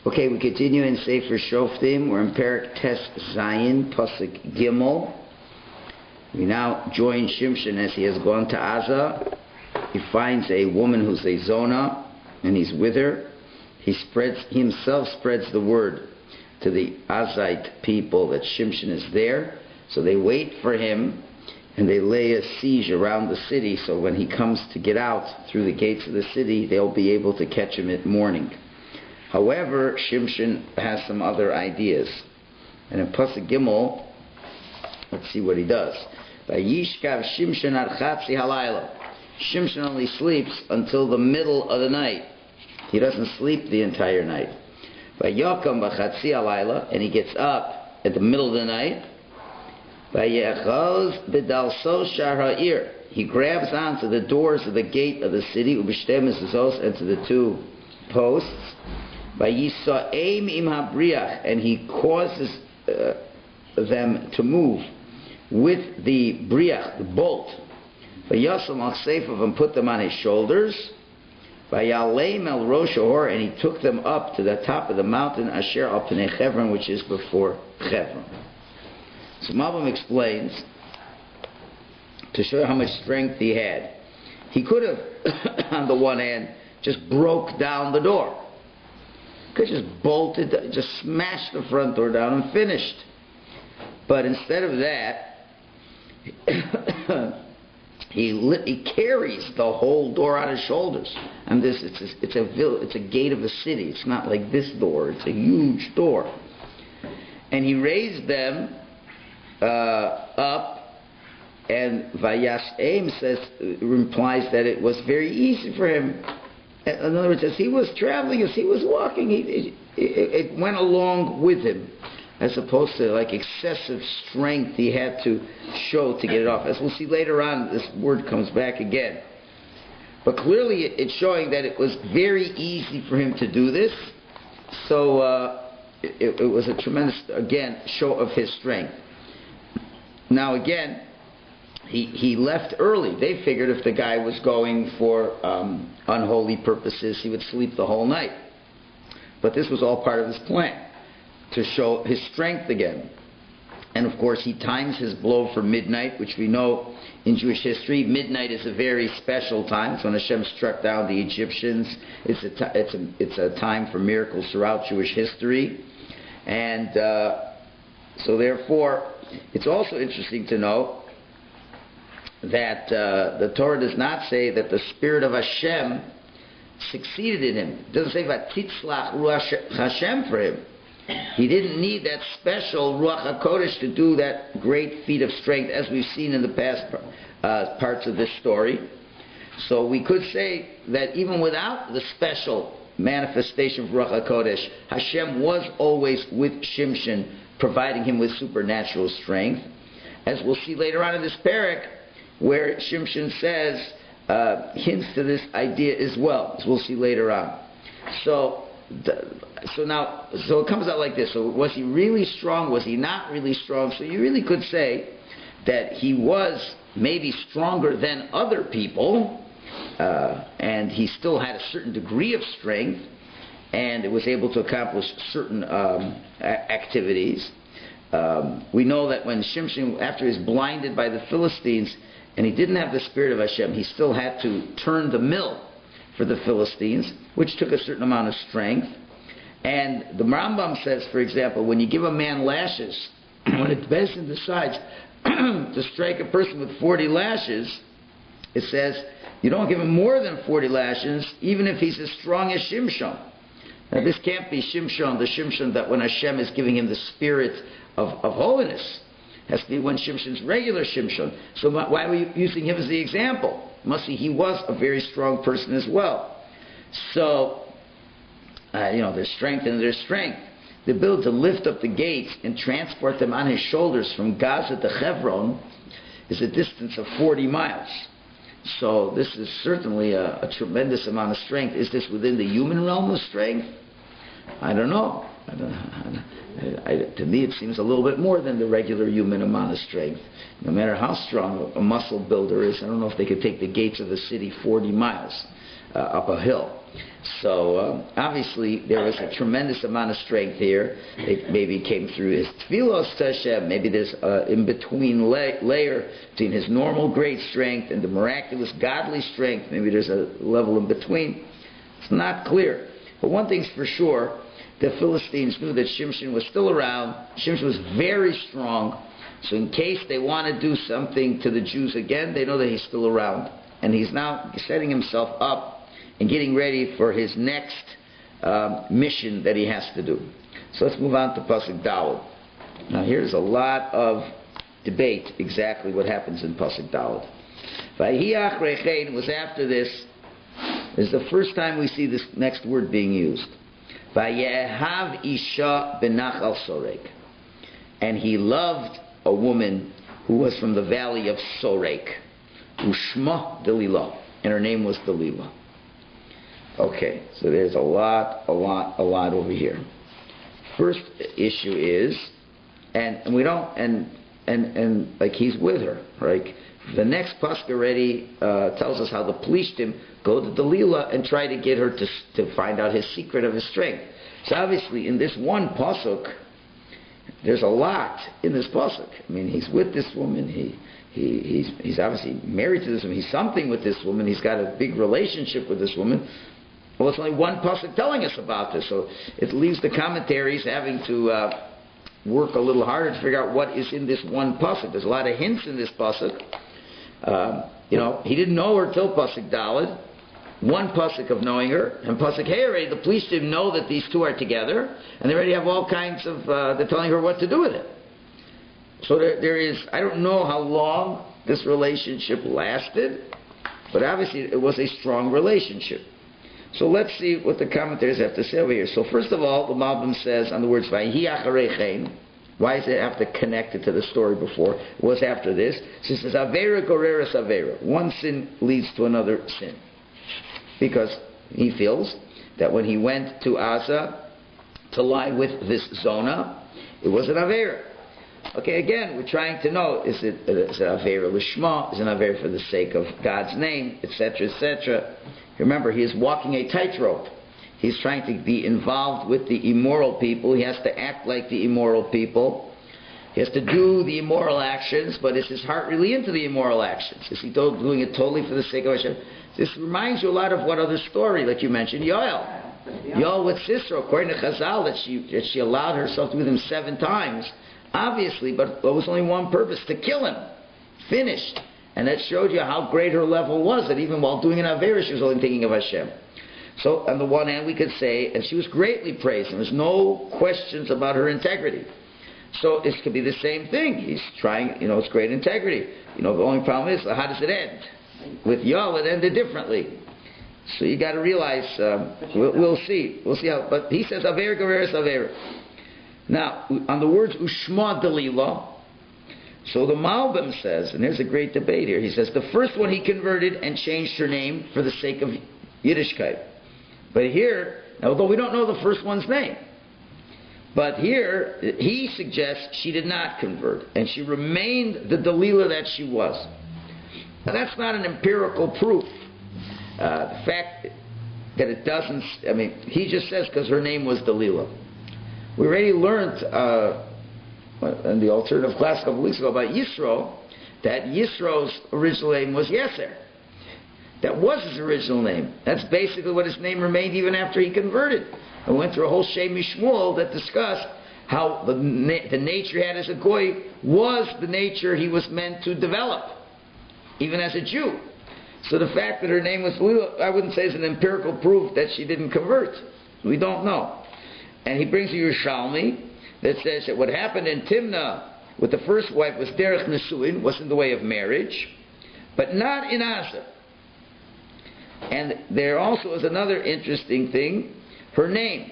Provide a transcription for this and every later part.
Okay, we continue in Sefer Shoftim. We're in Perek Tes Zayin, Pasuk Gimel. We now join Shimshon as he has gone to Aza. He finds a woman who's a Zona, and he's with her. He himself spreads the word to the Azite people that Shimshon is there. So they wait for him, and they lay a siege around the city, so when he comes to get out through the gates of the city, they'll be able to catch him at morning. However, Shimshon has some other ideas. And in Pasuk Gimel, let's see what he does. Vayishkav Shimshon ad chatzi halayla. Shimshon only sleeps until the middle of the night. He doesn't sleep the entire night. Vayakam b'chatzi halayla, and he gets up at the middle of the night. Vayechaz b'dalso shar ha'ir. He grabs onto the doors of the gate of the city, ub'shtem mezuzos, and to the two posts. Vayisa'im im habriach, and he causes them to move with the briach, the bolt. Vayasam al seifav, and put them on his shoulders. Vayaleim el rosh hor, and he took them up to the top of the mountain asher al pnei Chevron, which is before Chevron. So Malbim explains, to show how much strength he had. He could have, on the one hand, just broke down the door. Could just bolted, just smashed the front door down and finished. But instead of that, he carries the whole door on his shoulders. And it's a gate of a city. It's not like this door. It's a huge door. And he raised them up. And Vayas Aim implies that it was very easy for him. In other words, as he was traveling, as he was walking, it went along with him, as opposed to like excessive strength he had to show to get it off. As we'll see later on, this word comes back again. But clearly it's showing that it was very easy for him to do this. So it was a tremendous, again, show of his strength. Now again, he left early. They figured if the guy was going for unholy purposes, he would sleep the whole night. But this was all part of his plan, to show his strength again. And of course, he times his blow for midnight, which we know in Jewish history, midnight is a very special time. It's when Hashem struck down the Egyptians. It's a time for miracles throughout Jewish history. And so therefore, it's also interesting to know that the Torah does not say that the Spirit of Hashem succeeded in him. It doesn't say Vatitzlach Ruach Hashem for him. He didn't need that special Ruach HaKodesh to do that great feat of strength, as we've seen in the past parts of this story. So we could say that even without the special manifestation of Ruach HaKodesh, Hashem was always with Shimshon, providing him with supernatural strength. As we'll see later on in this parak, where Shimshon says, hints to this idea as well, as we'll see later on. So it comes out like this. So was he really strong? Was he not really strong? So you really could say that he was maybe stronger than other people, and he still had a certain degree of strength, and it was able to accomplish certain activities. We know that when Shimshon, after he was blinded by the Philistines, and he didn't have the Spirit of Hashem, he still had to turn the mill for the Philistines, which took a certain amount of strength. And the Rambam says, for example, when you give a man lashes, when a Bezdin decides to strike a person with 40 lashes, it says you don't give him more than 40 lashes, even if he's as strong as Shimshon. Now this can't be Shimshon, the Shimshon that when Hashem is giving him the spirit of holiness. It has to be when Shimshon's regular Shimshon. So why are we using him as the example? Must see he was a very strong person as well. So, there's strength and there's strength. The ability to lift up the gates and transport them on his shoulders from Gaza to Hebron is a distance of 40 miles. So this is certainly a tremendous amount of strength. Is this within the human realm of strength? I don't know. To me, it seems a little bit more than the regular human amount of strength. No matter how strong a muscle builder is, I don't know if they could take the gates of the city 40 miles. up a hill. So obviously there was a tremendous amount of strength here. It maybe came through his tefillos to Hashem. Maybe there's an in-between layer between his normal great strength and the miraculous godly strength. Maybe there's a level in between. It's not clear. But one thing's for sure, the Philistines knew that Shimshon was still around. Shimshon was very strong. So in case they want to do something to the Jews again, they know that he's still around. And he's now setting himself up and getting ready for his next mission that he has to do. So let's move on to Pasuk Daled. Now here's a lot of debate exactly what happens in Pasuk Daled. Vayiach Rechein was after this. This is the first time we see this next word being used. Vayehav Isha Benachal Sorek. And he loved a woman who was from the valley of Sorek. Ushma Delilah. And her name was Delilah. Okay, so there's a lot over here. First issue is, and we don't, and like he's with her, right? The next pasuk already tells us how the Plishtim go to Delilah and try to get her to find out his secret of his strength. So obviously in this one pasuk, there's a lot in this pasuk. I mean, he's with this woman. He's obviously married to this woman. He's something with this woman. He's got a big relationship with this woman. Well, it's only one pasuk telling us about this, so it leaves the commentaries having to work a little harder to figure out what is in this one pasuk. There's a lot of hints in this pasuk. He didn't know her till pasuk Daled. One pasuk of knowing her, and pasuk Hey already, the police didn't know that these two are together, and they already have all kinds of, they're telling her what to do with it. So there is, I don't know how long this relationship lasted, but obviously it was a strong relationship. So let's see what the commentators have to say over here. So first of all, the Malbim says on the words Vayiach Rechein. Why does it have to connect it to the story before? It was after this. So it says Avera Goreres Avera. One sin leads to another sin. Because he feels that when he went to Asa to lie with this Zona, it was an Avera. Okay, again, we're trying to know, is it Avera Lishma? Is it an Avera for the sake of God's name, etc., etc.? Remember, he is walking a tightrope. He's trying to be involved with the immoral people. He has to act like the immoral people. He has to do the immoral actions, but is his heart really into the immoral actions? Is he doing it totally for the sake of Hashem? This reminds you a lot of what other story, like you mentioned, Yoel. Yoel with Sisera, according to Chazal, that she allowed herself to be with him 7 times. Obviously, but there was only one purpose, to kill him. Finished. And that showed you how great her level was, that even while doing an Avera, she was only thinking of Hashem. So, on the one hand, we could say, and she was greatly praised, there was no questions about her integrity. So, this could be the same thing. He's trying, it's great integrity. The only problem is, how does it end? With Yoel, it ended differently. So, you got to realize, we'll see. We'll see how, but he says, Avera, Gereres, Avera. Now, on the words, Ushma Delilah, so the Malbim says, and there's a great debate here, he says, the first one he converted and changed her name for the sake of Yiddishkeit. But here, although we don't know the first one's name, but here, he suggests she did not convert, and she remained the Delilah that she was. Now that's not an empirical proof. The fact that it doesn't, he just says because her name was Delilah. We already learned in the alternative class a couple weeks ago about Yisro, that Yisro's original name was Yeser. That was his original name. That's basically what his name remained even after he converted. And went through a whole Shem Mishmuel that discussed how the nature he had as a Goy was the nature he was meant to develop, even as a Jew. So the fact that her name was Delilah, I wouldn't say is an empirical proof that she didn't convert. We don't know. And he brings a Yerushalmi that says that what happened in Timnah with the first wife was derech nesuin, was in the way of marriage, but not in Asa. And there also is another interesting thing, her name,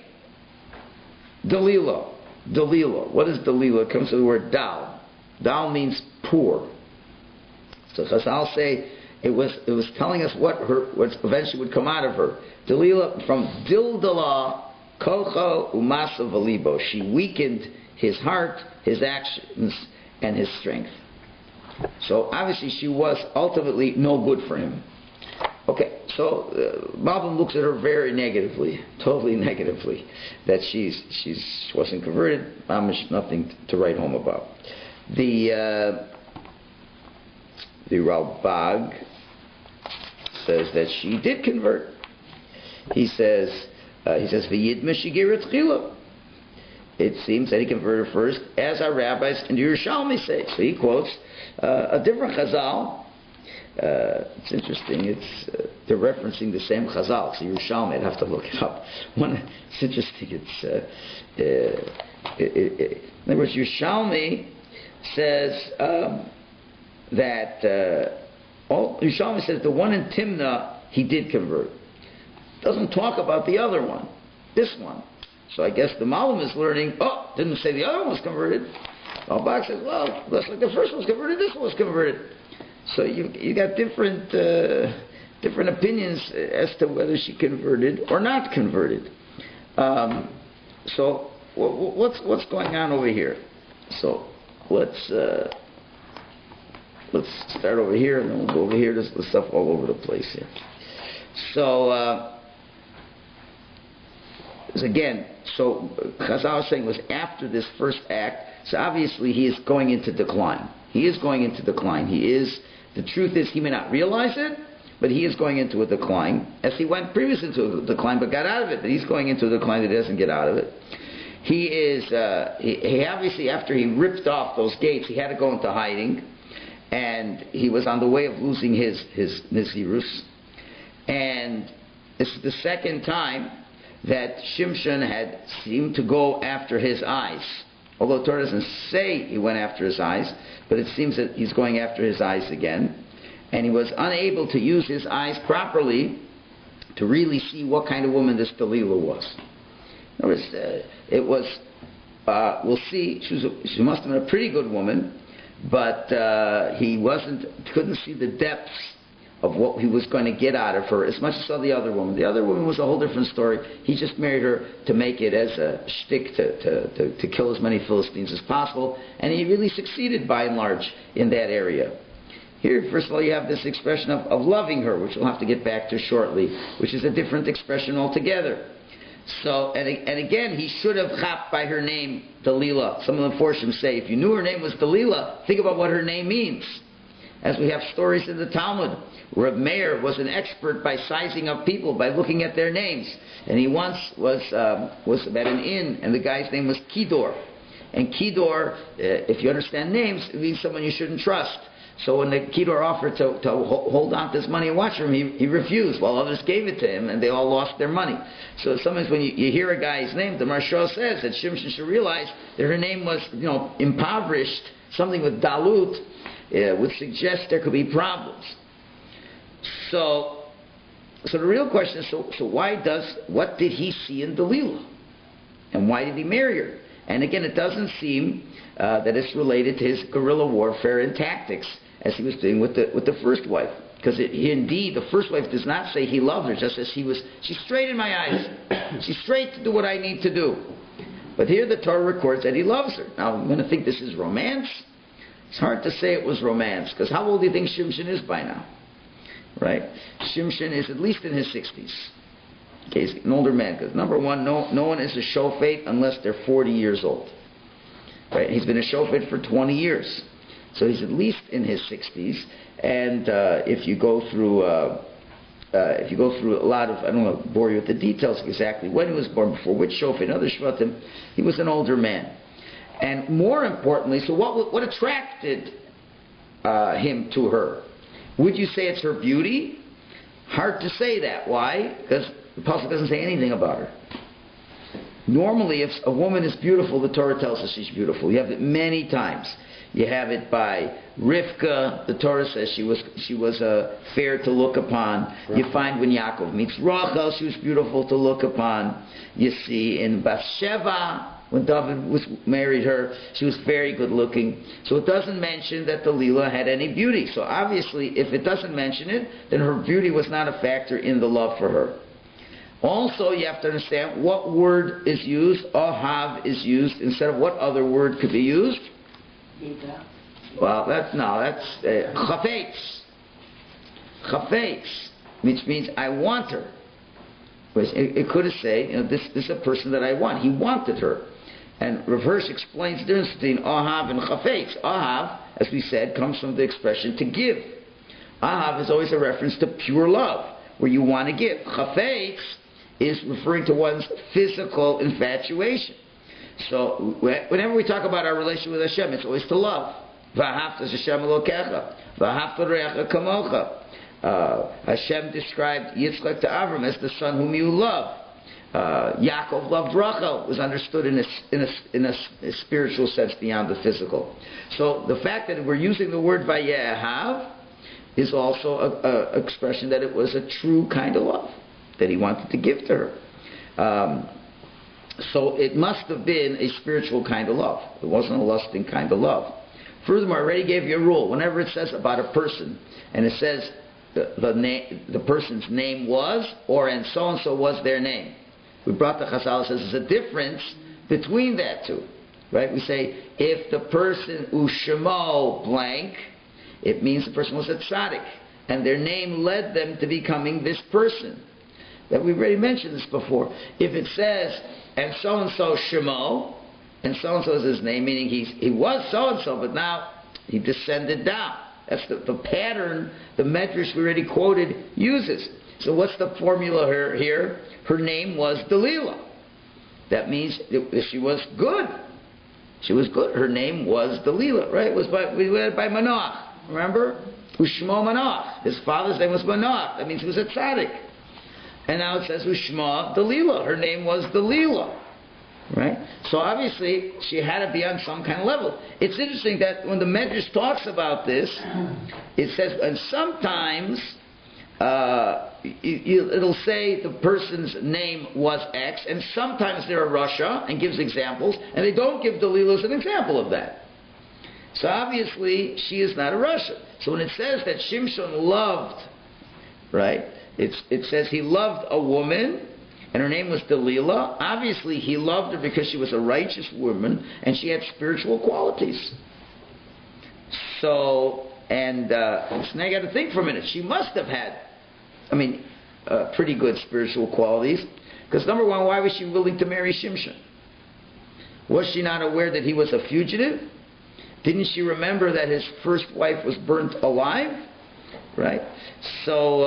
Delilah. Delilah. What is Delilah? It comes from the word dal. Dal means poor. So Chazal say it was telling us what eventually would come out of her. Delilah, from Dildala, Kocho Umasa Valibo. She weakened his heart, his actions, and his strength. So obviously she was ultimately no good for him. Okay, So Malbim looks at her very negatively, totally negatively, that she wasn't converted. Amish, nothing to write home about. The Ralbag says that she did convert. He says V'yidma shigirat chila. It seems that he converted first, as our rabbis in the Yerushalmi say. So he quotes a different Chazal. It's interesting. They're referencing the same Chazal. So Yerushalmi, I'd have to look it up. It's interesting. In other words, Yerushalmi says Yerushalmi says the one in Timnah he did convert. Doesn't talk about the other one, this one. So I guess the Malbim is learning. Didn't say the other one was converted. Ralbag says, well, looks like the first one was converted. This one was converted. So you got different opinions as to whether she converted or not converted. So what's going on over here? So let's start over here and then we'll go over here. There's stuff all over the place here. So again, so Chazal was saying was after this first act. So obviously he is going into decline. He is going into decline. The truth is, he may not realize it, but he is going into a decline, as he went previously into a decline, but got out of it. But he's going into a decline that he doesn't get out of it. He is, he obviously, after he ripped off those gates, he had to go into hiding, and he was on the way of losing his Nizirus. And this is the second time that Shimshon had seemed to go after his eyes. Although Torah doesn't say he went after his eyes, but it seems that he's going after his eyes again. And he was unable to use his eyes properly to really see what kind of woman this Delilah was. In other words, it was, we'll see, she must have been a pretty good woman, but he couldn't see the depths of what he was going to get out of her as much as saw the other woman. The other woman was a whole different story. He just married her to make it as a shtick to kill as many Philistines as possible, and he really succeeded by and large in that area. Here, first of all, you have this expression of loving her, which we'll have to get back to shortly, which is a different expression altogether. So, and again, he should have chapped by her name, Delilah. Some of the Forshim say, if you knew her name was Delilah, think about what her name means. As we have stories in the Talmud, Reb Meir was an expert by sizing up people, by looking at their names. And he once was at an inn, and the guy's name was Kidor. And Kidor, if you understand names, it means someone you shouldn't trust. So when the Kedar offered to hold on to his money and watch for him, he refused, while others gave it to him, and they all lost their money. So sometimes when you hear a guy's name, the Maharsha says that Shimshon should realize that her name was, impoverished, something with dalut, would suggest there could be problems. So the real question is, so what did he see in Delilah? And why did he marry her? And again, it doesn't seem that it's related to his guerrilla warfare and tactics, as he was doing with the first wife. Because indeed, the first wife does not say he loved her, just as she's straight in my eyes. She's straight to do what I need to do. But here the Torah records that he loves her. Now, I'm going to think this is romance. It's hard to say it was romance, because how old do you think Shimshon is by now? Right? Shimshon is at least in his 60s. Okay, he's an older man, because number one, no one is a shofet unless they're 40 years old. Right? He's been a shofet for 20 years. So he's at least in his 60s, and if you go through a lot of, I don't want to bore you with the details exactly when he was born, before which shofet, other shvatim, he was an older man. And more importantly, so what attracted him to her? Would you say it's her beauty? Hard to say that. Why? Because the Pasuk doesn't say anything about her. Normally, if a woman is beautiful, the Torah tells us she's beautiful. You have it many times. You have it by Rivka. The Torah says she was fair to look upon. You find when Yaakov meets Rachel, she was beautiful to look upon. You see in Bathsheba, when David married her, she was very good looking. So it doesn't mention that Delilah had any beauty. So obviously, if it doesn't mention it, then her beauty was not a factor in the love for her. Also, you have to understand what word is used. Ohav is used instead of what other word could be used? Well, that's chafetz. Chafetz. which means I want her. It could have said, this is a person that I want. He wanted her. And Rav Hirsch explains the difference between Ahav and Chafetz. Ahav, as we said, comes from the expression to give. Ahav is always a reference to pure love, where you want to give. Chafetz is referring to one's physical infatuation. So whenever we talk about our relationship with Hashem, it's always to love. V'ahavta Hashem Elokecha, v'ahavta re'echa kamocha. Hashem described Yitzchak to Avram as the son whom you love. Yaakov loved Rachel, was understood in a spiritual sense beyond the physical. So the fact that we're using the word Vayehav is also an expression that it was a true kind of love that he wanted to give to her. So it must have been a spiritual kind of love. It wasn't a lusting kind of love. Furthermore, I already gave you a rule. Whenever it says about a person, and it says the person's name was, or and so was their name. We brought the Chazal, says there's a difference between that two. Right? We say, if the person ushemo blank, it means the person was a tzaddik, and their name led them to becoming this person. That we've already mentioned this before. If it says, and so shemo, and so is his name, meaning he was so-and-so, but now he descended down. That's the pattern the Medrash we already quoted uses. So what's the formula here? Her name was Delilah. That means she was good. She was good. Her name was Delilah, right? It was we read by Manoach. Remember? Ushmo Manoach. His father's name was Manoach. That means he was a tzaddik. And now it says Ushma Delilah. Her name was Delilah. Right? So obviously she had to be on some kind of level. It's interesting that when the Medrash talks about this, it says, and sometimes it'll say the person's name was X, and sometimes they're a Russia, and gives examples, and they don't give Delilah as an example of that. So obviously she is not a Russia. So when it says that Shimshon loved, right, it says he loved a woman, and her name was Delilah. Obviously he loved her because she was a righteous woman, and she had spiritual qualities. So now you got to think for a minute. She must have had, pretty good spiritual qualities. Because number one, why was she willing to marry Shimshon? Was she not aware that he was a fugitive? Didn't she remember that his first wife was burnt alive? Right? So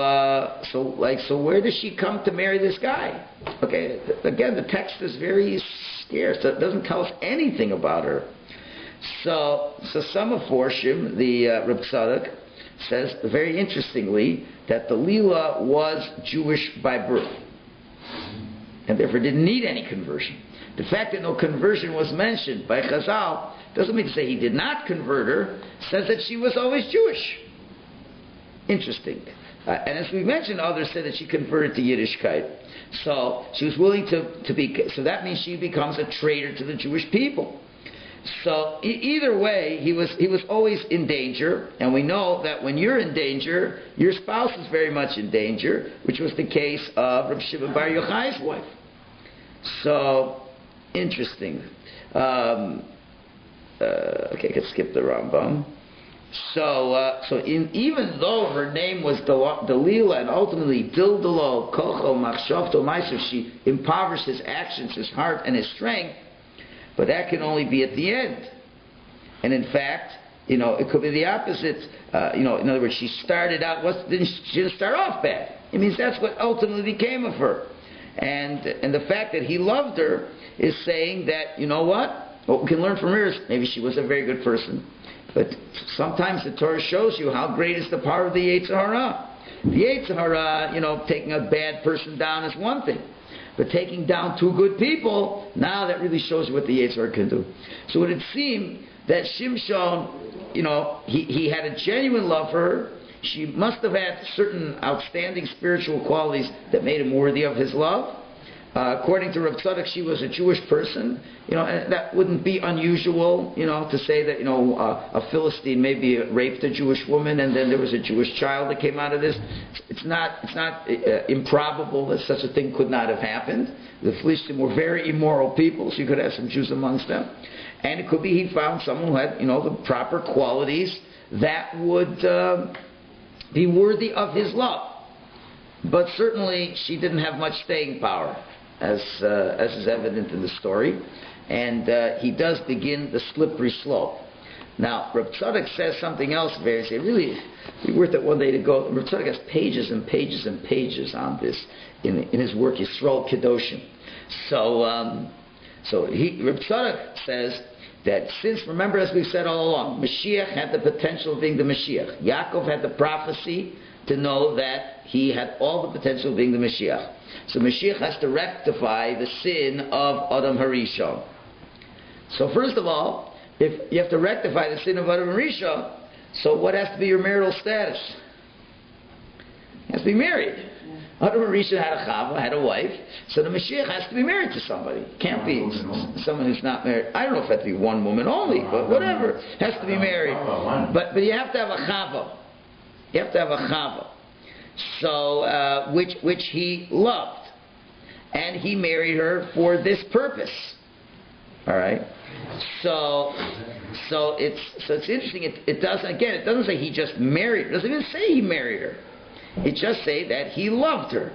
where does she come to marry this guy? Okay, again, the text is very scarce. It doesn't tell us anything about her. So some of Forshim, the Reb Tzadok, says very interestingly that Delilah was Jewish by birth and therefore didn't need any conversion. The fact that no conversion was mentioned by Chazal doesn't mean to say he did not convert her. It says that she was always Jewish. Interesting. And as we mentioned, others said that she converted to Yiddishkeit. So she was willing to be. So that means she becomes a traitor to the Jewish people. So either way, he was always in danger, and we know that when you're in danger, your spouse is very much in danger, which was the case of Reb Shimon Bar Yochai's wife. So interesting. Okay, I can skip the Rambam. Even though her name was Delilah and ultimately Dildalo, Kocho, Machshavto, Meiser, she impoverished his actions, his heart, and his strength. But that can only be at the end. And in fact, it could be the opposite. In other words, she started out, she didn't start off bad. It means that's what ultimately became of her. And the fact that he loved her is saying that, what we can learn from her is maybe she was a very good person. But sometimes the Torah shows you how great is the power of the Yetzer Hara. The Yetzer Hara, taking a bad person down is one thing. But taking down two good people, now that really shows you what the Yetzer Hara can do. So it would seem that Shimshon, he had a genuine love for her. She must have had certain outstanding spiritual qualities that made him worthy of his love. According to Reb Tzadok, she was a Jewish person, and that wouldn't be unusual, to say that, a Philistine maybe raped a Jewish woman and then there was a Jewish child that came out of this. It's not improbable that such a thing could not have happened. The Philistines were very immoral people, so you could have some Jews amongst them. And it could be he found someone who had, the proper qualities that would be worthy of his love. But certainly she didn't have much staying power, as is evident in the story. And he does begin the slippery slope. Now, Reb Tzadok says something else very, really, it'd be worth it one day to go. Reb Tzadok has pages and pages and pages on this in his work, Yisrael Kedoshim. So Reb Tzadok says that since, remember as we've said all along, Mashiach had the potential of being the Mashiach. Yaakov had the prophecy to know that he had all the potential of being the Mashiach. So Mashiach has to rectify the sin of Adam Harishon. So first of all, if you have to rectify the sin of Adam Harishon, so what has to be your marital status? He has to be married. Adam Harishon had a chava, had a wife, so the Mashiach has to be married to somebody. Can't be someone who's not married. I don't know if it has to be one woman only, but whatever. Has to be married. But you have to have a chava. You have to have a chava. So, which he loved. And he married her for this purpose. Alright? So it's interesting. It doesn't say he just married her. It doesn't even say he married her. It just say that he loved her.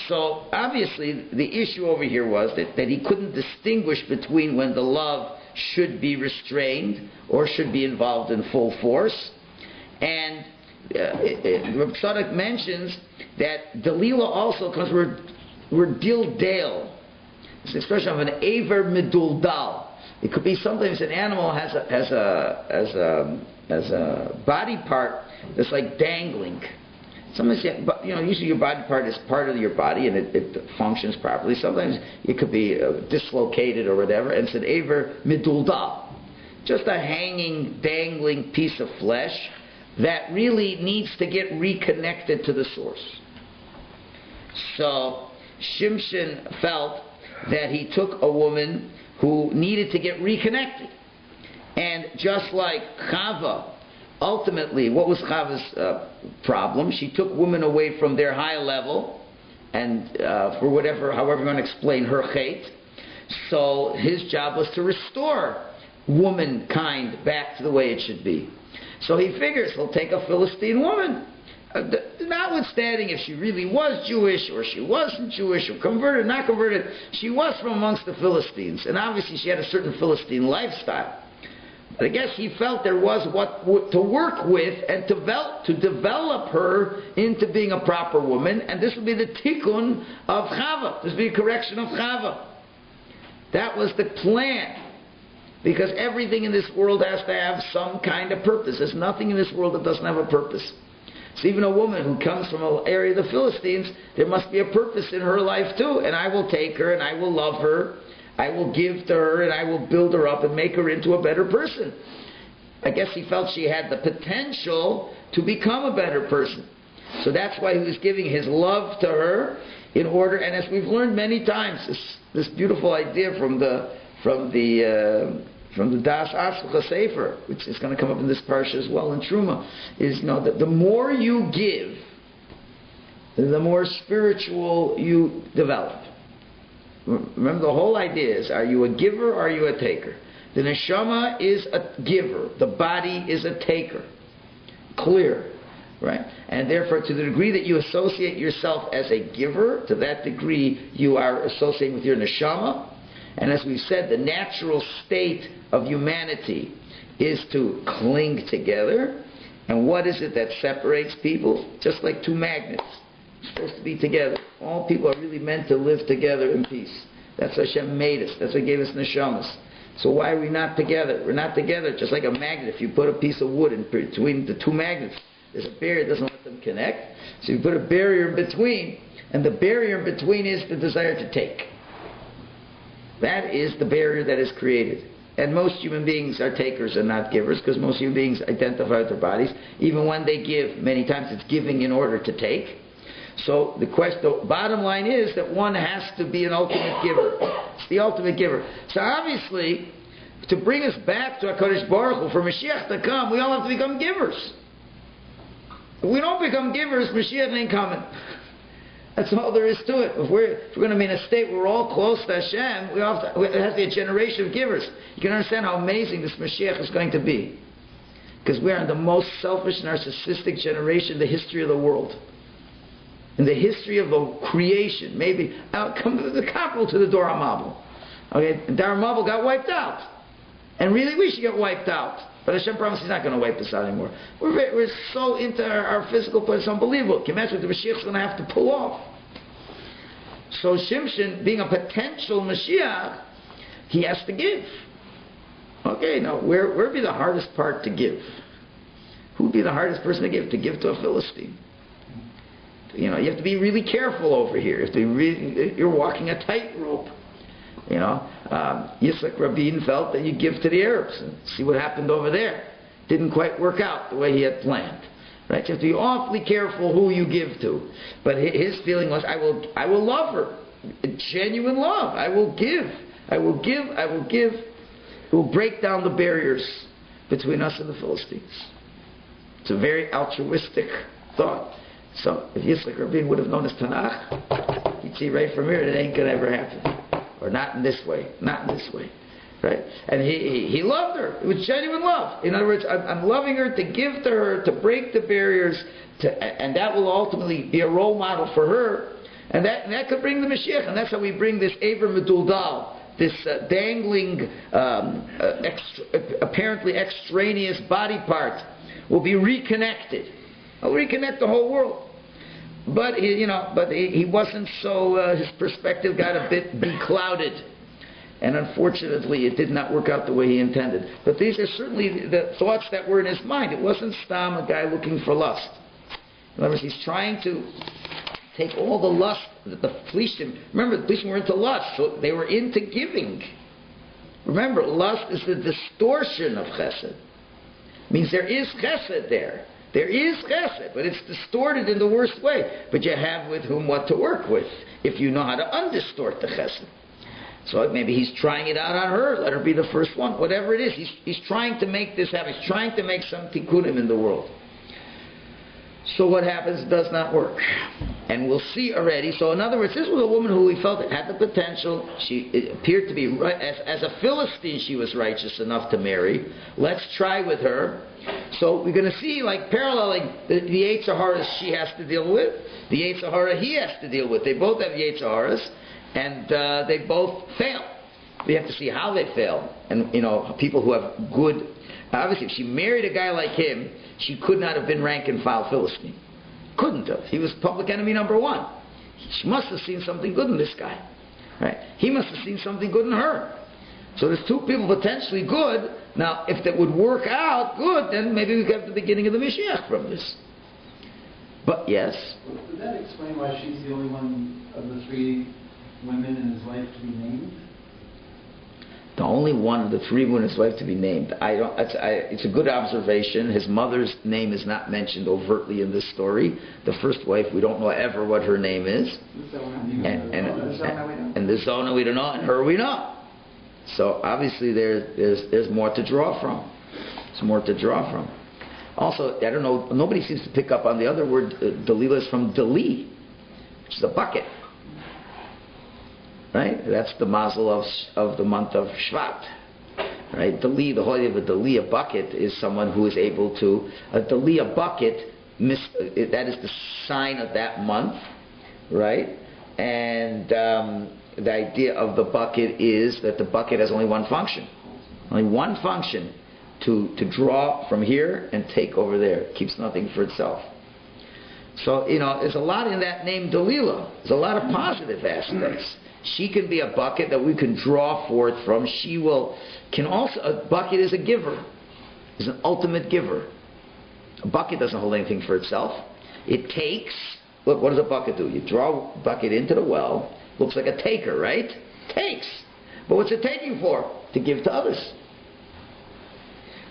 So obviously the issue over here was that he couldn't distinguish between when the love should be restrained or should be involved in full force. And Reb Tzadok mentions that Delilah also comes word dildale. It's the expression of an aver miduldal. It could be sometimes an animal has a body part that's like dangling. Sometimes, usually your body part is part of your body and it functions properly. Sometimes it could be dislocated or whatever, and it's an aver miduldal, just a hanging, dangling piece of flesh that really needs to get reconnected to the source. So Shimshon felt that he took a woman who needed to get reconnected. And just like Chava, ultimately, what was Chava's problem? She took women away from their high level, and for however you want to explain her chait. So his job was to restore womankind back to the way it should be. So he figures he'll take a Philistine woman. Notwithstanding if she really was Jewish or she wasn't Jewish or converted, not converted, she was from amongst the Philistines, and obviously she had a certain Philistine lifestyle. But I guess he felt there was what to work with and to develop her into being a proper woman, and this would be the tikkun of Chava. This would be a correction of Chava. That was the plan. Because everything in this world has to have some kind of purpose. There's nothing in this world that doesn't have a purpose. So even a woman who comes from an area of the Philistines, there must be a purpose in her life too. And I will take her and I will love her. I will give to her and I will build her up and make her into a better person. I guess he felt she had the potential to become a better person. So that's why he was giving his love to her in order, and as we've learned many times, this beautiful idea from the Das Aslucha Sefer, which is going to come up in this parsha as well in Truma, is that the more you give, the more spiritual you develop. Remember, the whole idea is, are you a giver or are you a taker? The neshama is a giver. The body is a taker. Clear. Right? And therefore, to the degree that you associate yourself as a giver, to that degree you are associating with your neshama. And as we've said, the natural state of humanity is to cling together. And what is it that separates people? Just like two magnets. It's supposed to be together. All people are really meant to live together in peace. That's what Hashem made us. That's what gave us neshamas. So why are we not together? We're not together just like a magnet. If you put a piece of wood in between the two magnets, there's a barrier that doesn't let them connect. So you put a barrier in between, and the barrier in between is the desire to take. That is the barrier that is created. And most human beings are takers and not givers, because most human beings identify with their bodies. Even when they give, many times it's giving in order to take. So the bottom line is that one has to be an ultimate giver. It's the ultimate giver. So obviously, to bring us back to HaKadosh Baruch Hu, for Mashiach to come, we all have to become givers. If we don't become givers, Mashiach ain't coming. That's all there is to it. If we're going to be in a state where we're all close to Hashem, it has to be a generation of givers. You can understand how amazing this Mashiach is going to be. Because we are the most selfish, narcissistic generation in the history of the world. in the history of the creation. Maybe come to the comparable to the Dor HaMabul. Okay, the Dor HaMabul got wiped out, and really we should get wiped out. But Hashem promised He's not going to wipe us out anymore. We're so into our physical place, it's unbelievable. Can you imagine what the Mashiach is going to have to pull off? So Shimshon, being a potential Mashiach, he has to give. Okay, now where would be the hardest part to give? Who would be the hardest person to give? To give to a Philistine. You have to be really careful over here. You're walking a tightrope. Yitzhak Rabin felt that you give to the Arabs and see what happened over there. Didn't quite work out the way he had planned. Right? You have to be awfully careful who you give to. But his feeling was, I will love her. Genuine love. I will give. I will give. I will give. It will break down the barriers between us and the Philistines. It's a very altruistic thought. So if Yitzhak Rabin would have known his Tanakh, he'd see right from here that it ain't going to ever happen. Or not in this way. Not in this way. Right? And he loved her. It was genuine love. In other words, I'm loving her to give to her, to break the barriers, and that will ultimately be a role model for her. And that could bring the Mashiach. And that's how we bring this Ever Meduldal, this dangling, apparently extraneous body part, will be reconnected. It'll reconnect the whole world. But he wasn't so. His perspective got a bit beclouded, and unfortunately, it did not work out the way he intended. But these are certainly the thoughts that were in his mind. It wasn't Stam, a guy looking for lust. In other words, he's trying to take all the lust that the Phlishtim. Remember, the Phlishtim were into lust, so they were into giving. Remember, lust is the distortion of Chesed. It means there is Chesed there. There is chesed, but it's distorted in the worst way. But you have with whom what to work with, if you know how to undistort the chesed. So maybe he's trying it out on her. Let her be the first one. Whatever it is, he's trying to make this happen. He's trying to make some tikkunim in the world. So what happens does not work. And we'll see already. So in other words, this was a woman who we felt had the potential. It appeared to be, as a Philistine, she was righteous enough to marry. Let's try with her. So we're going to see, like, paralleling the Yetzer Haras she has to deal with, the Yetzer Hara he has to deal with. They both have Yetzer Haras, and they both fail. We have to see how they fail. And, people who have good... Obviously, if she married a guy like him, she could not have been rank and file Philistine. Couldn't have. He was public enemy number one. She must have seen something good in this guy. Right? He must have seen something good in her. So there's two people potentially good. Now, if that would work out good, then maybe we get the beginning of the Mashiach from this. But yes. Does that explain why she's the only one of the three women in his life to be named? The only one of the three women in his life to be named. It's a good observation. His mother's name is not mentioned overtly in this story. The first wife, we don't know ever what her name is. And the Zona we don't know, and her we know. So obviously there's more to draw from. There's more to draw from. Also, I don't know, nobody seems to pick up on the other word, Delilah is from Deli, which is a bucket. Right? That's the mazel of the month of Shvat. Right? Deli, the whole idea of a Deli, a bucket, is someone who is able to... A Deli, a bucket, that is the sign of that month. Right? And the idea of the bucket is that the bucket has only one function. Only one function. To draw from here and take over there. It keeps nothing for itself. So, there's a lot in that name Delilah. There's a lot of positive aspects. She can be a bucket that we can draw forth from. A bucket is a giver. Is an ultimate giver. A bucket doesn't hold anything for itself. It takes. Look, what does a bucket do? You draw a bucket into the well. Looks like a taker, right? Takes. But what's it taking for? To give to others.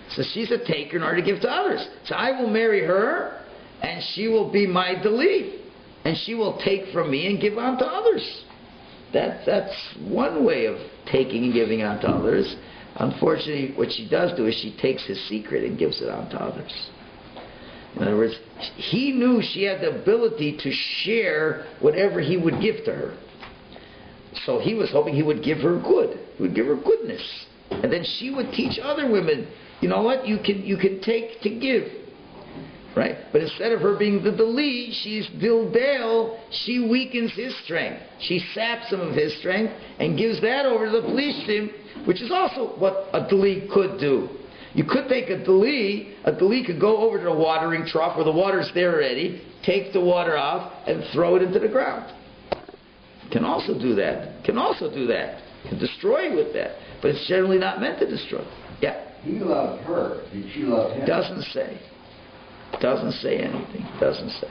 So she's a taker in order to give to others. So I will marry her, and she will be my Deli. And she will take from me and give on to others. That's one way of taking and giving on to others. Unfortunately, what she does do is she takes his secret and gives it on to others. In other words, he knew she had the ability to share whatever he would give to her. So he was hoping he would give her good. He would give her goodness. And then she would teach other women, you know what, you can take to give. Right? But instead of her being the Dali, she's Dildale, she weakens his strength. She saps some of his strength and gives that over to the Plishtim, which is also what a Dali could do. You could take a Dali could go over to the watering trough where the water's there already, take the water off, and throw it into the ground. Can also do that. Can destroy with that. But it's generally not meant to destroy. Yeah? He loved her. Did she love him? Doesn't say anything. Doesn't say.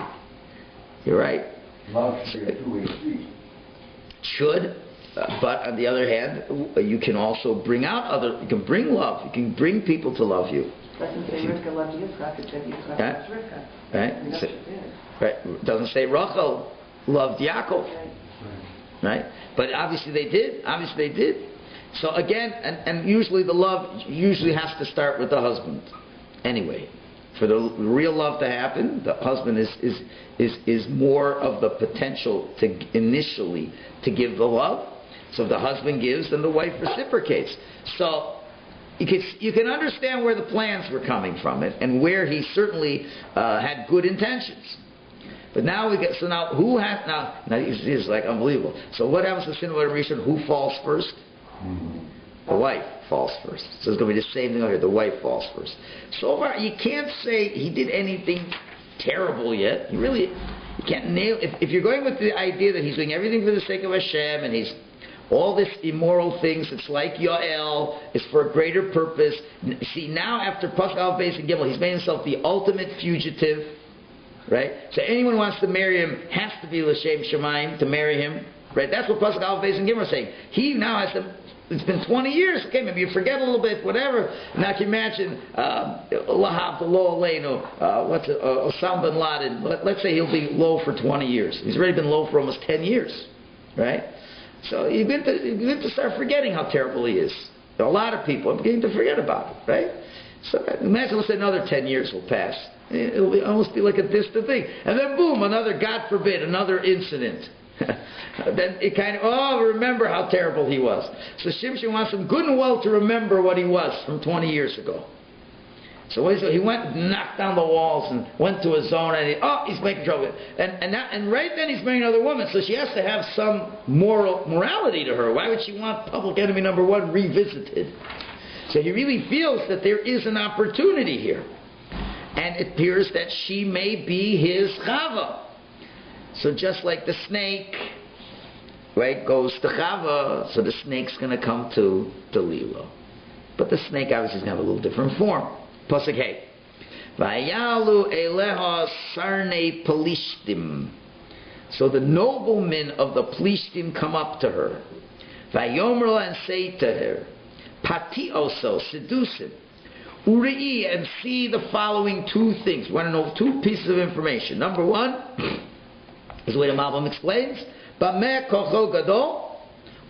You're right. Love should be a two-way street. Should, but on the other hand, you can also bring out you can bring love. You can bring people to love you. Doesn't say Rivka loved Yitzchak, it said Yitzchak loved Rivka. Right? Doesn't say Rachel loved Yaakov. Right? But obviously they did. So again, and usually the love has to start with the husband. Anyway, for the real love to happen, the husband is more of the potential initially to give the love. So if the husband gives, then the wife reciprocates. So you can understand where the plans were coming from and where he certainly had good intentions. But now this is like unbelievable. So what happens to sin of Rishon? Who falls first? The wife falls first. So it's going to be the same thing over here. The wife falls first. So far, you can't say he did anything terrible yet. You can't nail. If you're going with the idea that he's doing everything for the sake of Hashem and he's all this immoral things, it's like Yoel, is for a greater purpose. See, now after Pascal Beis and Gimel, he's made himself the ultimate fugitive. Right? So anyone who wants to marry him has to be L'Shem Shemaim to marry him. Right? That's what Pascal Beis and Gimel are saying. He now has to. It's been 20 years. Okay, maybe you forget a little bit, whatever. Now can you imagine Lahab, the Lo Aleinu, Osama bin Laden. Let's say he'll be low for 20 years. He's already been low for almost 10 years. Right? So you begin to start forgetting how terrible he is. A lot of people are beginning to forget about it. Right? So imagine, let's say another 10 years will pass. It'll almost be like a distant thing. And then boom, another, God forbid, another incident. Then it kind of, remember how terrible he was. So Shimshon wants him good and well to remember what he was from 20 years ago. So he went and knocked down the walls and went to a zone and he's making trouble. And right then he's marrying another woman. So she has to have some morality to her. Why would she want public enemy number one revisited? So he really feels that there is an opportunity here. And it appears that she may be his Chava. So just like the snake, right, goes to Chava, so the snake's going to come to Delilah. But the snake obviously is going to have a little different form. Pasuk Hey. Vayalu eleha sarnei Pelishtim. So the noblemen of the Pelishtim come up to her. Vayomer and say to her, Pati also, seduce him. Uri'i, and see the following two things. We want to know two pieces of information. Number one, is the way the Malbim explains, Bameh kocho gadol.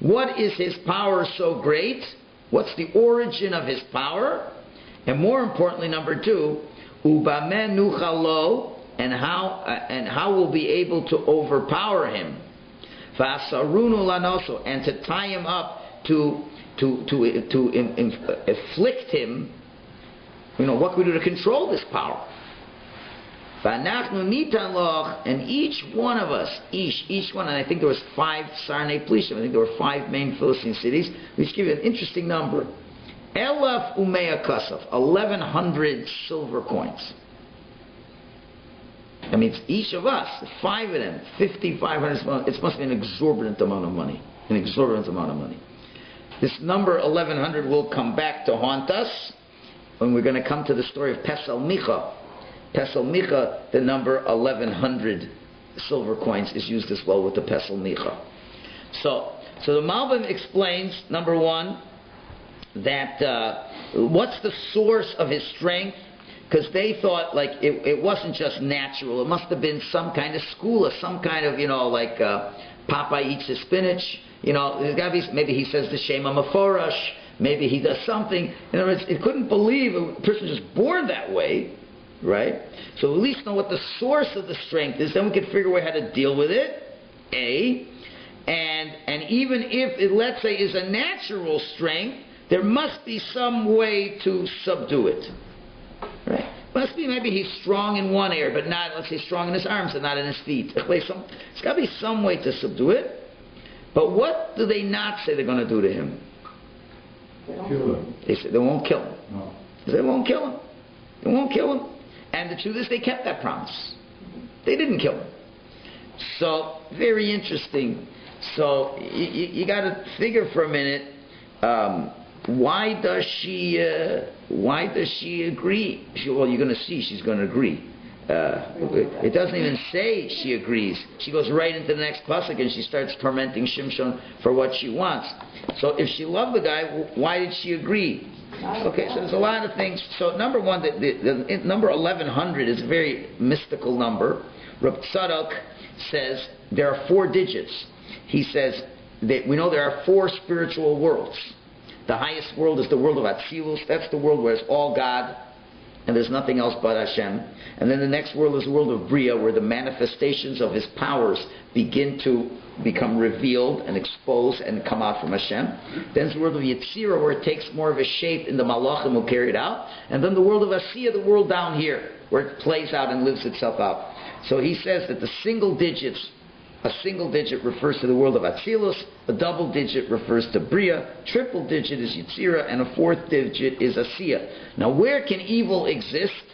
What is his power so great? What's the origin of his power? And more importantly, number two, Ubameh nuchalo, and how we'll be able to overpower him. V'asarunu lanoso, and to tie him up to afflict him. What can we do to control this power? And each one of us, each one, and I think there was 5 Sarnei Plishtim, I think there were 5 main Philistine cities. We just give you an interesting number. Elaf Umea Kasaf, 1,100 silver coins. I mean, each of us, 5 of them, 5,500, it must be an exorbitant amount of money. This number 1,100 will come back to haunt us when we're going to come to the story of Pesel Micha. Pesel Micha, the number 1,100 silver coins is used as well with the Pesel Micha. So the Malbim explains, number one, that what's the source of his strength? Because they thought it wasn't just natural. It must have been some kind of school or some kind of, like Popeye eats his spinach. There's got to be, maybe he says the Shema Meforash. Maybe he does something. In other words, it couldn't believe a person just born that way, right? So at least know what the source of the strength is. Then we can figure out how to deal with it. And even if it, let's say, is a natural strength, there must be some way to subdue it, right? Must be maybe he's strong in one area, but not, let's say, strong in his arms and not in his feet. It's got to be some way to subdue it. But what do they not say they're going to do to him? Kill him. They say they won't kill him. No. They say they won't kill him. They won't kill him. And the truth is they kept that promise. They didn't kill him. So, very interesting. So, you got to figure for a minute, why does she agree? Well, you're going to see she's going to agree. It doesn't even say she agrees. She goes right into the next pasuk and she starts tormenting Shimshon for what she wants. So if she loved the guy, why did she agree? Okay, so there's a lot of things. So number one, the number 1100 is a very mystical number. Reb Tzadok says there are 4 digits. He says that we know there are 4 spiritual worlds. The highest world is the world of Atzilus. That's the world where it's all God and there's nothing else but Hashem. And then the next world is the world of Bria, where the manifestations of His powers begin to become revealed and exposed and come out from Hashem. Then there's the world of Yetzirah, where it takes more of a shape in the Malachim who carry it out. And then the world of Asiyah, the world down here, where it plays out and lives itself out. So he says that the single digits, a single digit refers to the world of Atzilus, a double digit refers to Bria, triple digit is Yetzirah, and a 4th digit is Asiyah. Now where can evil exist?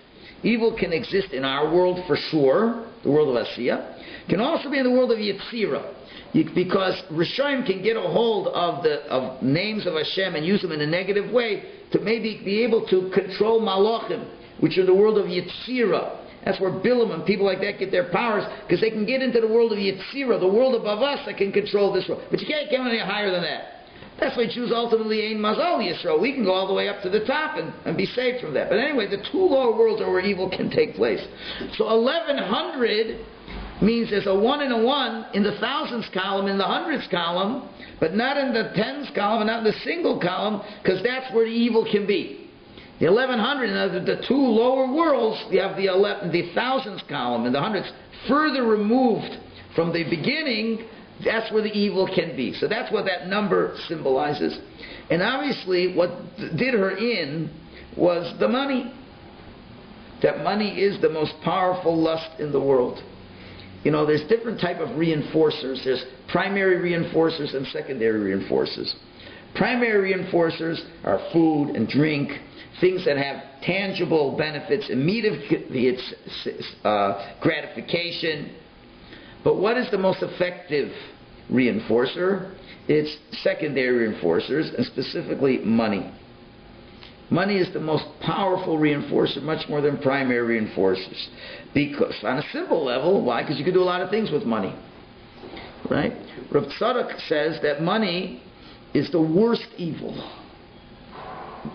Evil can exist in our world for sure, the world of Asiyah. Can also be in the world of Yetzirah. Because Rishonim can get a hold of names of Hashem and use them in a negative way to maybe be able to control Malachim, which are the world of Yetzirah. That's where Bilam and people like that get their powers, because they can get into the world of Yetzirah, the world above us that can control this world. But you can't get any higher than that. That's why Jews ultimately ain't Mazal Yisrael. We can go all the way up to the top and be saved from that. But anyway, the 2 lower worlds are where evil can take place. So 1100 means there's a 1 and a 1 in the thousands column, in the hundreds column, but not in the tens column and not in the single column, because that's where the evil can be. The 1100, the 2 lower worlds, you have the thousands column and the hundreds, further removed from the beginning. That's where the evil can be. So that's what that number symbolizes. And obviously what did her in was the money. That money is the most powerful lust in the world. You know, there's different type of reinforcers. There's primary reinforcers and secondary reinforcers. Primary reinforcers are food and drink, things that have tangible benefits, immediate gratification. But what is the most effective reinforcer? It's secondary reinforcers, and specifically money. Money is the most powerful reinforcer, much more than primary reinforcers. Because, on a simple level, why? Because you can do a lot of things with money. Right? Rav Tzadok says that money is the worst evil.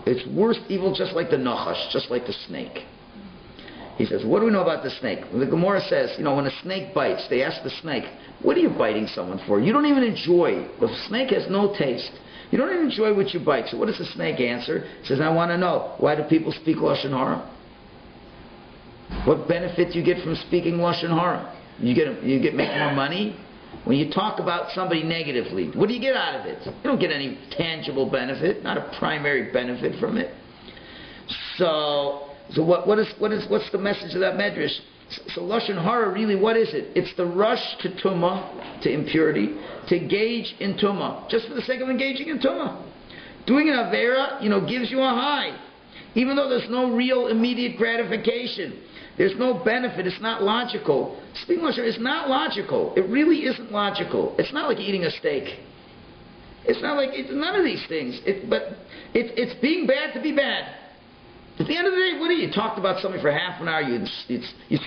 It's worst evil, just like the nachash, just like the snake. He says, what do we know about the snake? The Gemara says, you know, when a snake bites, they ask the snake, what are you biting someone for? You don't even enjoy. The snake has no taste. You don't even enjoy what you bite. So what does the snake answer? He says, I want to know, why do people speak Lashon Hara? What benefit do you get from speaking Lashon Hara? You make more money? When you talk about somebody negatively, what do you get out of it? You don't get any tangible benefit, not a primary benefit from it. So what's the message of that medrash? So Lashon Hara, really, what is it? It's the rush to tumah, to impurity, to engage in tumah, just for the sake of engaging in tumah. Doing an avera, gives you a high, even though there's no real immediate gratification. There's no benefit. It's not logical. Speaking Lashon, it's not logical. It really isn't logical. It's not like eating a steak. It's not like, it's none of these things. But it's being bad to be bad. At the end of the day, what do you talked about somebody for half an hour? You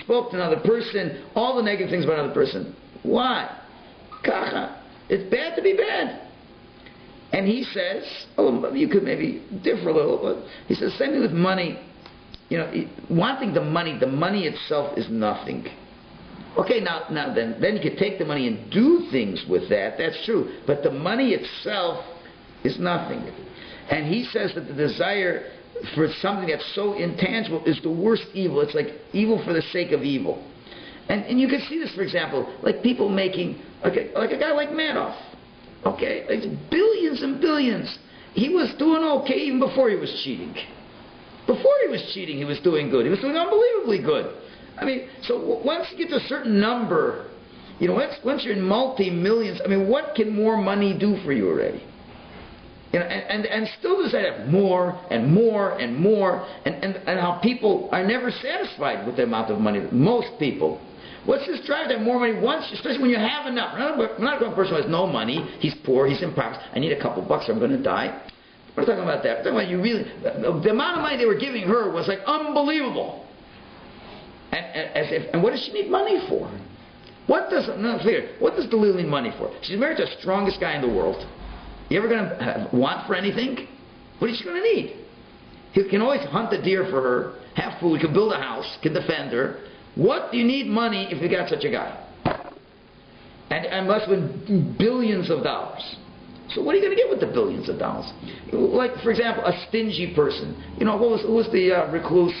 spoke to another person, all the negative things about another person. Why? Kacha. It's bad to be bad. And he says, you could maybe differ a little, but he says, same thing with money. Wanting the money itself is nothing. Okay, now then you could take the money and do things with that. That's true. But the money itself is nothing. And he says that the desire for something that's so intangible is the worst evil. It's like evil for the sake of evil. And you can see this, for example, like people making, like a guy like Madoff. Okay, it's billions and billions. He was doing okay even before he was cheating. Before he was cheating, he was doing good. He was doing unbelievably good. I mean, so once you get to a certain number, you know, once you're in multi-millions, I mean, what can more money do for you already? You know, and still does that have more and more and more, and how people are never satisfied with the amount of money. Most people. What's this drive to have more money once, especially when you have enough? I'm not a person who has no money. He's poor. He's impoverished. I need a couple bucks or I'm going to die. We're not talking about that. We're talking about you really. The amount of money they were giving her was like unbelievable. And what does she need money for? What does Dalila need money for? She's married to the strongest guy in the world. You ever going to want for anything? What is she going to need? He can always hunt a deer for her, have food, can build a house, can defend her. What do you need money if you got such a guy? And must win billions of dollars. So what are you going to get with the billions of dollars? Like, for example, a stingy person. You know, who was the recluse?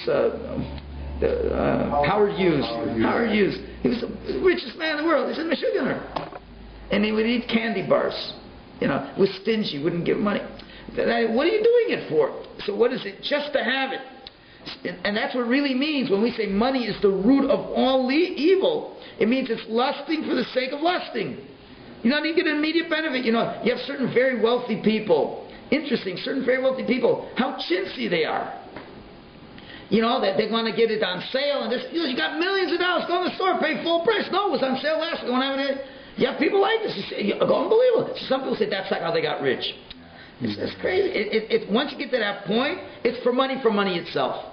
Howard Hughes. Howard Hughes. He was the richest man in the world. He's in Michigan. And he would eat candy bars. You know, was stingy, wouldn't give money. What are you doing it for? So what is it? Just to have it. And that's what it really means when we say money is the root of all evil. It means it's lusting for the sake of lusting. You don't even get an immediate benefit. You know, you have certain very wealthy people. Interesting, certain very wealthy people. How chintzy they are. You know, that they want to get it on sale. And this, you got millions of dollars. Go in the store, pay full price. No, it was on sale last week. You have people like this. Unbelievable. Some people say that's like how they got rich. It's crazy. Once you get to that point, it's for money itself.